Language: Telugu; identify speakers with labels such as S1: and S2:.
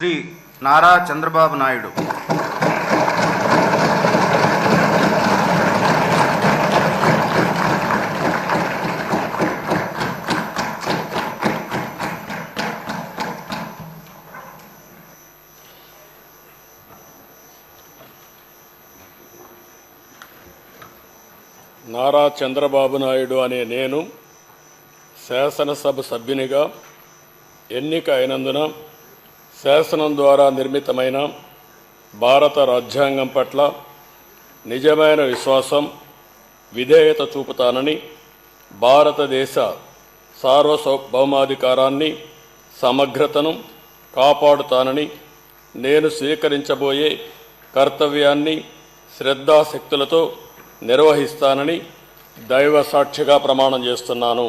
S1: శ్రీ నారా చంద్రబాబు నాయుడు.
S2: నారా చంద్రబాబు నాయుడు అనే నేను శాసనసభ సభ్యునిగా ఎన్నిక అయినందున శాసనం ద్వారా నిర్మితమైన భారత రాజ్యాంగం పట్ల నిజమైన విశ్వాసం, విధేయత చూపుతానని, భారతదేశ సార్వభౌమాధికారాన్ని, సమగ్రతను కాపాడుతానని, నేను స్వీకరించబోయే కర్తవ్యాన్ని శ్రద్ధాశక్తులతో నిర్వహిస్తానని దైవ సాక్షిగా ప్రమాణం చేస్తున్నాను.